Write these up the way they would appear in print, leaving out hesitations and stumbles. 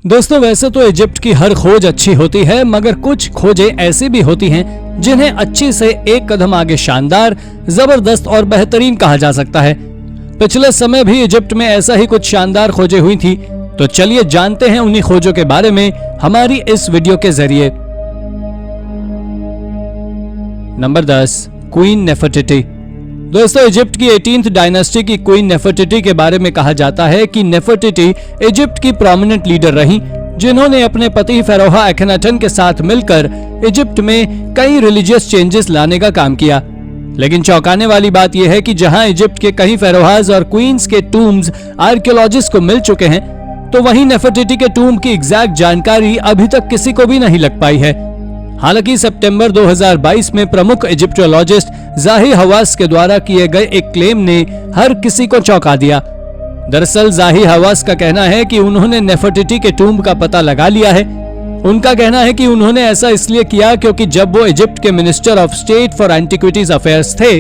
दोस्तों वैसे तो इजिप्ट की हर खोज अच्छी होती है, मगर कुछ खोजें ऐसी भी होती हैं जिन्हें अच्छी से एक कदम आगे शानदार, जबरदस्त और बेहतरीन कहा जा सकता है। पिछले समय भी इजिप्ट में ऐसा ही कुछ शानदार खोजें हुई थी, तो चलिए जानते हैं उन्हीं खोजों के बारे में हमारी इस वीडियो के जरिए। Number 10, queen Nefertiti. दोस्तों इजिप्ट की 18th डायनेस्टी की क्वीन नेफरटिटी के बारे में कहा जाता है कि नेफरटिटी इजिप्ट की प्रोमिनेंट लीडर रही, जिन्होंने अपने पति फेरोहा अखनाटन के साथ मिलकर इजिप्ट में कई रिलीजियस चेंजेस लाने का काम किया। लेकिन चौंकाने वाली बात यह है कि जहां इजिप्ट के कई फेरोहाज और क्वींस के टूम्स आर्कियोलॉजिस्ट को मिल चुके हैं, तो वहीं नेफरटिटी के टूम की एग्जैक्ट जानकारी अभी तक किसी को भी नहीं लग पाई है। हालांकि सितंबर 2022 में प्रमुख इजिप्टोलॉजिस्ट जाही हवास के द्वारा किए गए एक क्लेम ने हर किसी को चौंका दिया। दरअसल जाही हवास का कहना है कि उन्होंने नेफरटिटी के टूम का पता लगा लिया है। उनका कहना है कि उन्होंने ऐसा इसलिए किया क्योंकि जब वो इजिप्ट के minister of state for antiquities affairs थे,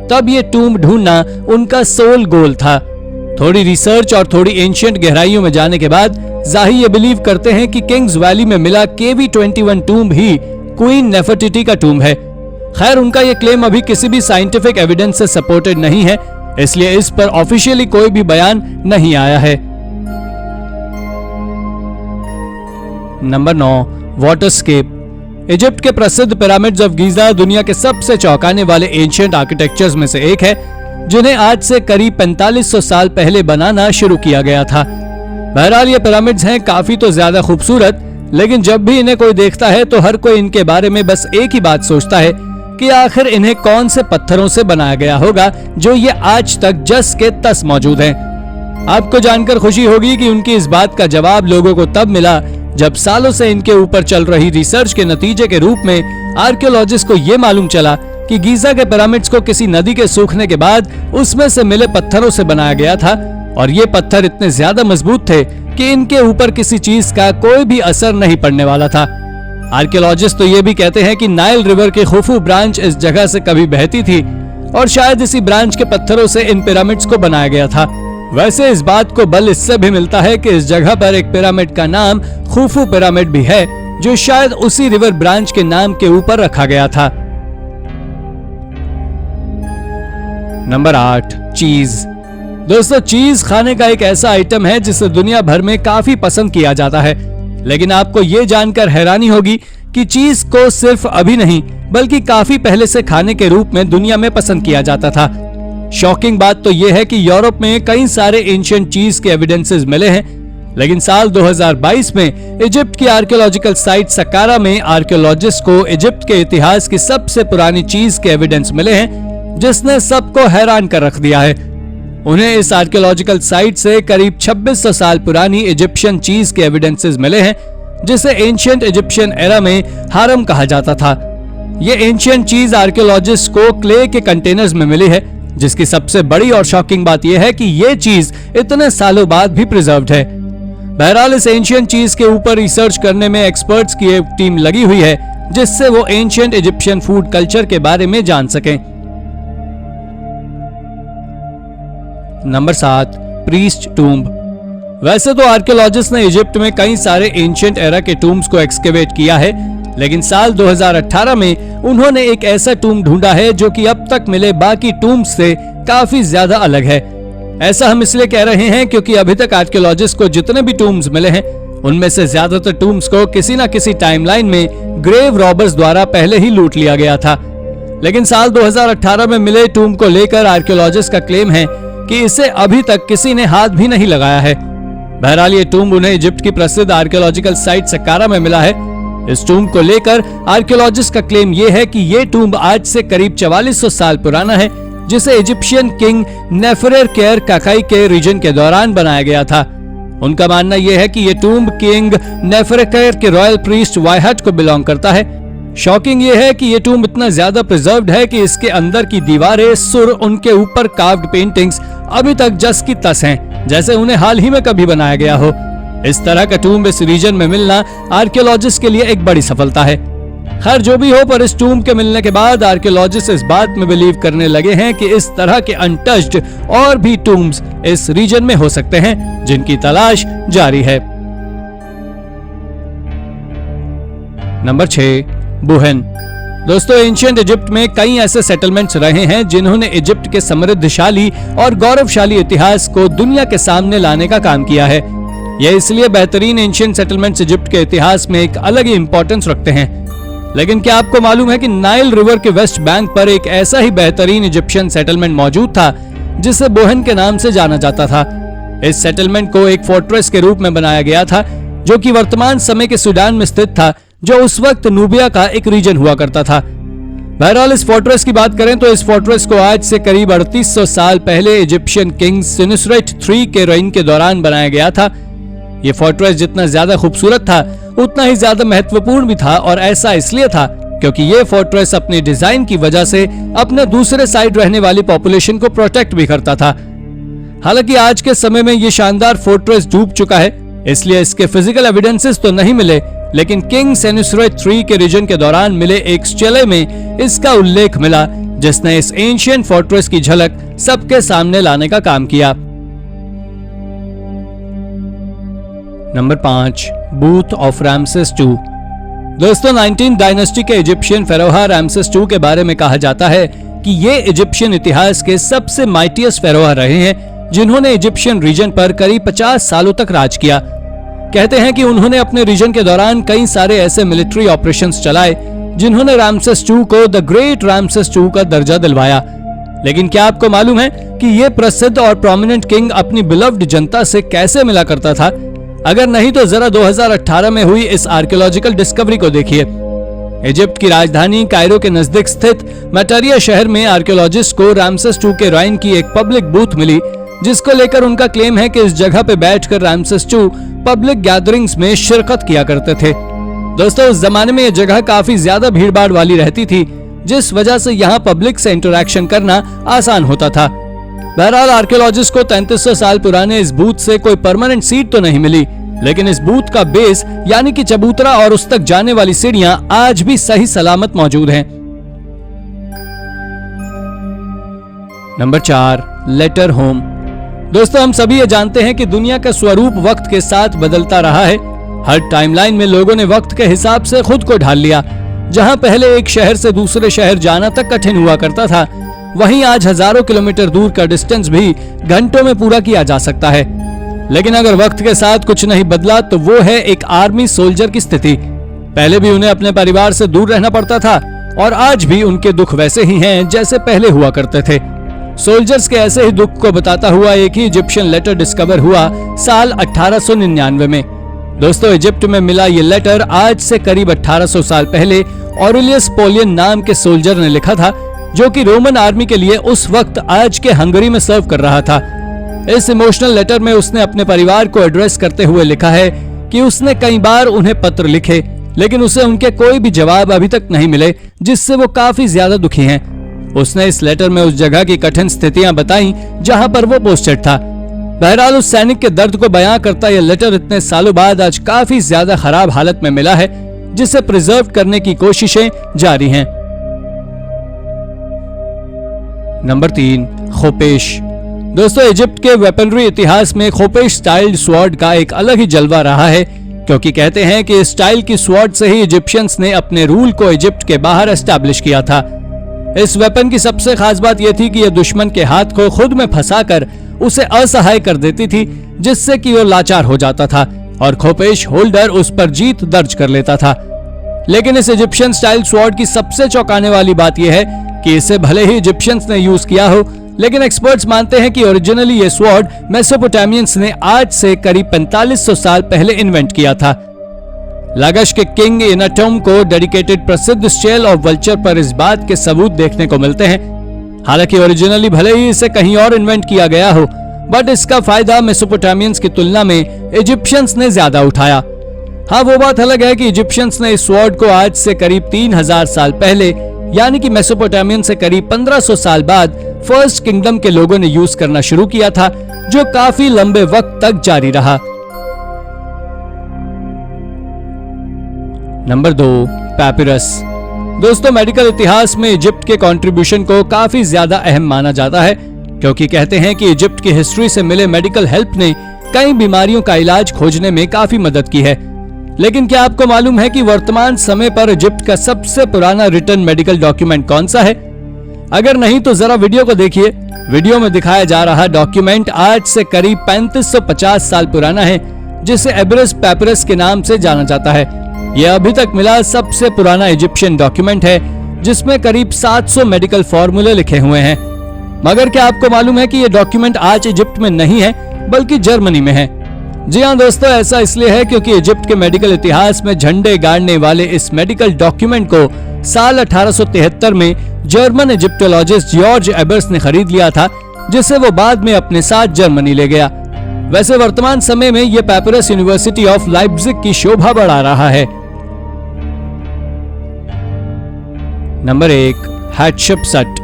तब ये टूम ढूंढना उनका सोल गोल था। थोड़ी रिसर्च और थोड़ी एंशिएंट गहराइयों में जाने के बाद जाही ये बिलीव करते हैं कि किंग्स वैली में मिला KV21 टूम ही क्वीन नेफरटिटी का टूम है। खैर उनका यह क्लेम अभी किसी भी साइंटिफिक एविडेंस से सपोर्टेड नहीं है, इसलिए इस पर ऑफिशियली कोई भी बयान नहीं आया है। नंबर 9, वाटरस्केप। इजिप्ट के प्रसिद्ध पिरामिड्स ऑफ गीजा दुनिया के सबसे चौंकाने वाले एंशिएंट आर्किटेक्चर्स में से एक है, जिन्हें आज से करीब 4500 साल पहले बनाना शुरू किया गया था। बहरहाल ये पिरामिड्स हैं काफी तो ज्यादा खूबसूरत, लेकिन जब भी इन्हें कोई देखता है तो हर कोई इनके बारे में बस एक ही बात सोचता है कि आखिर इन्हें कौन से पत्थरों से बनाया गया होगा जो ये आज तक जस के तस मौजूद हैं। आपको जानकर खुशी होगी कि उनकी इस बात का जवाब लोगों को तब मिला जब सालों से इनके ऊपर चल रही रिसर्च के नतीजे के रूप में आर्कियोलॉजिस्ट को ये मालूम चला कि गीजा के पिरामिड्स को किसी नदी के सूखने के बाद उसमें से मिले पत्थरों से बनाया गया था, और ये पत्थर इतने ज्यादा मजबूत थे कि इनके ऊपर किसी चीज का कोई भी असर नहीं पड़ने वाला था। आर्कियोलॉजिस्ट तो ये भी कहते हैं कि नाइल रिवर की खुफू ब्रांच इस जगह से कभी बहती थी और शायद इसी ब्रांच के पत्थरों से इन पिरामिड्स को बनाया गया था। वैसे इस बात को बल इससे भी मिलता है कि इस जगह पर एक पिरामिड का नाम खुफू पिरामिड भी है, जो शायद उसी रिवर ब्रांच के नाम के ऊपर रखा गया था। नंबर 8, चीज। दोस्तों चीज खाने का एक ऐसा आइटम है जिसे दुनिया भर में काफी पसंद किया जाता है, लेकिन आपको ये जानकर हैरानी होगी कि चीज को सिर्फ अभी नहीं बल्कि काफी पहले से खाने के रूप में दुनिया में पसंद किया जाता था। शॉकिंग बात तो यह है कि यूरोप में कई सारे एंशिएंट चीज के एविडेंसेस मिले हैं, लेकिन साल 2022 में इजिप्ट की आर्कियोलॉजिकल साइट सक्कारा में आर्कियोलॉजिस्ट को इजिप्ट के इतिहास की सबसे पुरानी चीज के एविडेंस मिले हैं, जिसने सबको हैरान कर रख दिया है। उन्हें इस आर्कियोलॉजिकल साइट से करीब 2600 साल पुरानी इजिप्शियन चीज के एविडेंसेस मिले हैं, जिसे एंशिएंट इजिप्शियन एरा में हारम कहा जाता था। ये एंशिएंट चीज आर्कियोलॉजिस्ट को क्ले के कंटेनर्स में मिली है, जिसकी सबसे बड़ी और शॉकिंग बात यह है कि ये चीज इतने सालों बाद भी प्रिजर्व्ड है। बहरहाल इस एंशिएंट चीज के ऊपर रिसर्च करने में एक्सपर्ट्स की एक टीम लगी हुई है, जिससे वो एंशिएंट इजिप्शियन फूड कल्चर के बारे में जान सकें। Number 7, priest tomb. वैसे तो आर्कियोलॉजिस्ट ने इजिप्ट में कई सारे एंशिएंट एरा के टूम्स को एक्सकेवेट किया है, लेकिन साल 2018 में उन्होंने एक ऐसा टूम ढूंढा है जो कि अब तक मिले बाकी टूम्स से काफी ज्यादा अलग है। ऐसा हम इसलिए कह रहे हैं क्योंकि अभी तक आर्कियोलॉजिस्ट को जितने भी टूम्स मिले हैं, उनमें से ज्यादातर टूम्स को किसी न किसी टाइमलाइन में ग्रेव रॉबर्स द्वारा पहले ही लूट लिया गया था। लेकिन साल 2018 में मिले टूम को लेकर आर्कियोलॉजिस्ट का क्लेम है कि इसे अभी तक किसी ने हाथ भी नहीं लगाया है। बहरहाल ये टूम उन्हें इजिप्ट की प्रसिद्ध आर्कियोलॉजिकल साइट सक्कारा में मिला है। इस टूम को लेकर आर्कियोलॉजिस्ट का क्लेम यह है कि ये टूम आज से करीब 4400 साल पुराना है, जिसे इजिप्शियन किंग नेफरेरकेर काकाई के रीजन के दौरान बनाया गया था। उनका मानना यह है कि ये टूम किंग नेफरेरकेर के रॉयल प्रीस्ट वाइहट को बिलोंग करता है। शॉकिंग ये है कि ये टूम इतना ज्यादा प्रिजर्व्ड है कि इसके अंदर की दीवारें, सुर, उनके ऊपर कार्व्ड पेंटिंग्स अभी तक जस की तस हैं, जैसे उन्हें हाल ही में कभी बनाया गया हो। इस तरह का टूम इस रीजन में मिलना आर्कियोलॉजिस्ट के लिए एक बड़ी सफलता है। खैर जो भी हो, पर इस टूम के मिलने के बाद आर्कियोलॉजिस्ट इस बात में बिलीव करने लगे हैं कि इस तरह के अनटच्ड और भी टूम्स इस रीजन में हो सकते हैं, जिनकी तलाश जारी है। नंबर 6, बुहन। दोस्तों, एंशिएंट इजिप्ट में कई ऐसे सेटलमेंट्स रहे हैं जिन्होंने इजिप्ट के समृद्धशाली और गौरवशाली इतिहास को दुनिया के सामने लाने का काम किया है। यह इसलिए बेहतरीन एंशिएंट सेटलमेंट्स इजिप्ट के इतिहास में एक अलग ही इंपॉर्टेंस रखते हैं। लेकिन क्या आपको मालूम है कि नाइल रिवर के वेस्ट बैंक पर एक ऐसा ही बेहतरीन इजिप्शियन सेटलमेंट मौजूद था जिसे बोहन के नाम से जाना जाता था। इस सेटलमेंट को एक फोर्ट्रेस के रूप में बनाया गया था जो कि वर्तमान समय के सूडान में स्थित था, जो उस वक्त नूबिया का एक रीजन हुआ करता था। बहरहाल इस फोर्ट्रेस की बात करें तो इस फोर्ट्रेस को आज से करीब 3800 साल पहले इजिप्शियन किंग सेनुसरेट III के रेन के दौरान बनाया गया था। ये फोर्ट्रेस जितना ज्यादा खूबसूरत था उतना ही ज्यादा महत्वपूर्ण भी था, और ऐसा इसलिए था क्योंकि ये फोर्ट्रेस अपने डिजाइन की वजह से अपने दूसरे साइड रहने वाली पॉपुलेशन को प्रोटेक्ट भी करता था। हालांकि आज के समय में ये शानदार फोर्ट्रेस डूब चुका है, इसलिए इसके फिजिकल एविडेंसेस तो नहीं मिले, लेकिन किंग सेनुसरेट III के रीजन के दौरान मिले एक स्टेले में इसका उल्लेख मिला, जिसने इस एंशिएंट फोर्ट्रेस की झलक सबके सामने लाने का काम किया। Number 5, booth of Ramesses II। दोस्तों, 19th डायनेस्टी के इजिप्शियन फेरोहा रामसेस II के बारे में कहा जाता है कि ये इजिप्शियन इतिहास के सबसे माइटियस्ट फेरोहा रहे हैं जिन्होंने इजिप्शियन रीजन पर करीब 50 सालों तक राज किया। कहते हैं कि उन्होंने अपने रीजन के दौरान कई सारे ऐसे मिलिट्री ऑपरेशंस चलाए जिन्होंने रामसेस II को द ग्रेट रामसेस II का दर्जा दिलवाया। लेकिन क्या आपको मालूम है कि ये प्रसिद्ध और प्रोमिनेंट किंग अपनी बिलव्ड जनता से कैसे मिला करता था? अगर नहीं तो जरा 2018 में हुई इस आर्कियोलॉजिकल डिस्कवरी को देखिए। इजिप्ट की राजधानी कायरो के नजदीक स्थित मटारिया शहर में आर्कियोलॉजिस्ट को रामसेस II के राइन की एक पब्लिक बूथ मिली, जिसको लेकर उनका क्लेम है कि इस जगह पे बैठकर रामसेस II पब्लिक गैदरिंग्स में शिरकत किया करते थे। दोस्तों, उस जमाने में यह जगह काफी ज्यादा भीड़भाड़ वाली रहती थी, जिस वजह से यहाँ पब्लिक से इंटरेक्शन करना आसान होता था। बहरहाल आर्कियोलॉजिस्ट को 3300 साल पुराने इस बूथ से कोई परमानेंट सीट तो नहीं मिली, लेकिन इस बूथ का बेस यानी कि चबूतरा और उस तक जाने वाली सीढ़ियां आज भी सही सलामत मौजूद हैं। Number 4, letter home. दोस्तों, हम सभी ये जानते हैं कि दुनिया का स्वरूप वक्त के साथ बदलता रहा है। हर टाइमलाइन में लोगों ने वक्त के हिसाब से खुद को ढाल लिया। जहां पहले एक शहर से दूसरे शहर जाना तक कठिन हुआ करता था, वहीं आज हजारों किलोमीटर दूर का डिस्टेंस भी घंटों में पूरा किया जा सकता है। लेकिन अगर वक्त के साथ कुछ नहीं बदला तो वो है एक आर्मी सोल्जर की स्थिति। पहले भी उन्हें अपने परिवार से दूर रहना पड़ता था और आज भी उनके दुख वैसे ही हैं जैसे पहले हुआ करते थे। सोल्जर्स के ऐसे ही दुख को बताता हुआ एक ही इजिप्शियन लेटर डिस्कवर हुआ साल 1899 में। दोस्तों, इजिप्ट में मिला ये लेटर आज से करीब 1800 साल पहले ऑरेलियस पोलियन नाम के सोल्जर ने लिखा था, जो कि रोमन आर्मी के लिए उस वक्त आज के हंगरी में सर्व कर रहा था। इस इमोशनल लेटर में उसने अपने परिवार को एड्रेस करते हुए लिखा है कि उसने कई बार उन्हें पत्र लिखे, लेकिन उसे उनके कोई भी जवाब अभी तक नहीं मिले, जिससे वो काफी ज्यादा दुखी हैं। उसने इस लेटर में उस जगह की कठिन स्थितियां बताई जहां पर वो पोस्टेड था। बहरहाल उस सैनिक के दर्द को बयां करता यह लेटर इतने सालों बाद आज काफी ज्यादा खराब हालत में मिला है, जिसे प्रिजर्व करने की कोशिशें जारी हैं। नंबर 3, खोपेश। दोस्तों, इजिप्ट के वेपनरी इतिहास में खोपेश स्टाइल्ड स्वॉर्ड का एक अलग ही जलवा रहा है, क्योंकि कहते हैं कि इस स्टाइल की स्वॉर्ड से ही इजिप्शियंस ने अपने रूल को इजिप्ट के बाहर एस्टैब्लिश किया था। इस वेपन की सबसे खास बात यह थी कि यह दुश्मन के हाथ को खुद में फंसाकर उसे असहाय कर देती थी, जिससे कि वो लाचार हो जाता था और खोपेश होल्डर उस पर जीत दर्ज कर लेता था। लेकिन इस इजिप्शियन स्टाइल स्वॉर्ड की सबसे चौंकाने वाली बात यह है कि इसे भले ही इजिप्शियंस ने यूज किया हो, लेकिन एक्सपर्ट्स मानते हैं कि ओरिजिनली ये स्वॉर्ड मेसोपोटामियंस ने आज से करीब 4500 साल पहले इन्वेंट किया था। लागश के किंग इनाटोम को डेडिकेटेड प्रसिद्ध स्टेल ऑफ वल्चर पर इस बात के सबूत देखने को मिलते हैं। हालांकि ओरिजिनली भले ही इसे कहीं और इन्वेंट किया गया हो, बट इसका फायदा मेसोपोटामियंस की तुलना में इजिप्शियंस ने ज्यादा उठाया। हाँ, वो बात अलग है कि इजिप्शियंस ने इस स्वॉर्ड को आज से करीब 3000 साल पहले यानी कि मेसोपोटामियन से करीब 1500 साल बाद फर्स्ट किंगडम के लोगों ने यूज करना शुरू किया था, जो काफी लंबे वक्त तक जारी रहा। नंबर 2, पैपिरस। दोस्तों, मेडिकल इतिहास में इजिप्ट के कंट्रीब्यूशन को काफी ज्यादा अहम माना जाता है, क्योंकि कहते हैं कि इजिप्ट की हिस्ट्री से मिले मेडिकल हेल्प ने कई बीमारियों का इलाज खोजने में काफी मदद की है। लेकिन क्या आपको मालूम है कि वर्तमान समय पर इजिप्ट का सबसे पुराना रिटन मेडिकल डॉक्यूमेंट कौन सा है? अगर नहीं तो जरा वीडियो को देखिए। वीडियो में दिखाया जा रहा डॉक्यूमेंट आज से करीब 3550 साल पुराना है, जिसे एबरस पैपरस के नाम से जाना जाता है। यह अभी तक मिला सबसे पुराना इजिप्शियन डॉक्यूमेंट है, जिसमें करीब 700 मेडिकल फॉर्मूले लिखे हुए हैं। मगर क्या आपको मालूम है कि यह डॉक्यूमेंट आज इजिप्ट में नहीं है, बल्कि जर्मनी में है? जी हाँ दोस्तों, ऐसा इसलिए है क्योंकि इजिप्ट के मेडिकल इतिहास में झंडे गाड़ने वाले इस मेडिकल डॉक्यूमेंट को साल 1873 में जर्मन इजिप्टोलॉजिस्ट जॉर्ज एबर्स ने खरीद लिया था, जिसे वो बाद में अपने साथ जर्मनी ले गया। वैसे वर्तमान समय में यह पैपरस यूनिवर्सिटी ऑफ लाइप्जिग की शोभा बढ़ा रहा है। नंबर 1, हाटशपसट।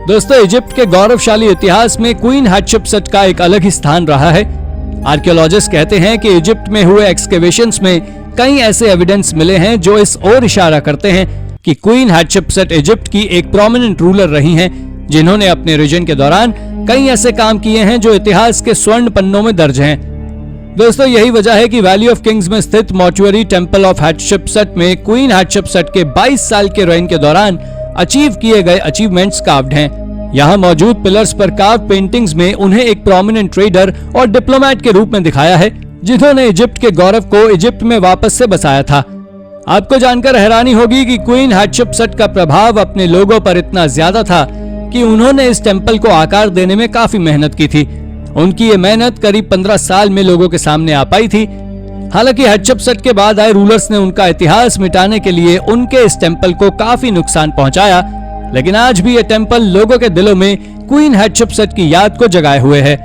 दोस्तों, इजिप्ट के गौरवशाली इतिहास में क्वीन हाटशपसट का एक अलग ही स्थान रहा है। आर्कियोलॉजिस्ट कहते हैं कि इजिप्ट में हुए एक्सकेवेशंस में कई ऐसे एविडेंस मिले हैं जो इस ओर इशारा करते हैं कि क्वीन हाटशपसट इजिप्ट की एक प्रोमिनेंट रूलर रही हैं, जिन्होंने अपने रीजन के दौरान कई ऐसे काम किए हैं जो इतिहास के स्वर्ण पन्नों में दर्ज हैं। दोस्तों, यही वजह है कि वैली ऑफ किंग्स में स्थित मॉर्चुअरी टेंपल ऑफ हाटशपसट में क्वीन हाटशपसट के 22 साल के रेन के दौरान अचीव किए गए अचीवमेंट्स कार्व्ड हैं। यहाँ मौजूद पिलर्स पर कार्व पेंटिंग्स में उन्हें एक प्रोमिनेंट ट्रेडर और डिप्लोमेट के रूप में दिखाया है, जिन्होंने इजिप्ट के गौरव को इजिप्ट में वापस से बसाया था। आपको जानकर हैरानी होगी कि क्वीन हाटशपसट का प्रभाव अपने लोगों पर इतना ज्यादा था कि उन्होंने इस टेंपल को आकार देने में काफी मेहनत की थी। उनकी ये मेहनत करीब 15 साल में लोगों के सामने आ पाई थी। हालांकि हाटशपसट के बाद आए रूलर्स ने उनका इतिहास मिटाने के लिए उनके इस टेंपल को काफी नुकसान पहुंचाया, लेकिन आज भी ये टेंपल लोगों के दिलों में क्वीन हाटशपसट की याद को जगाए हुए है।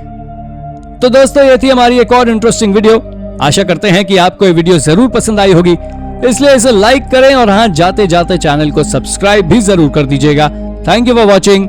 तो दोस्तों, ये थी हमारी एक और इंटरेस्टिंग वीडियो। आशा करते हैं कि आपको ये वीडियो जरूर पसंद आई होगी, इसलिए इसे लाइक करें और हाँ, जाते जाते चैनल को सब्सक्राइब भी जरूर कर दीजिएगा। Thank you for watching.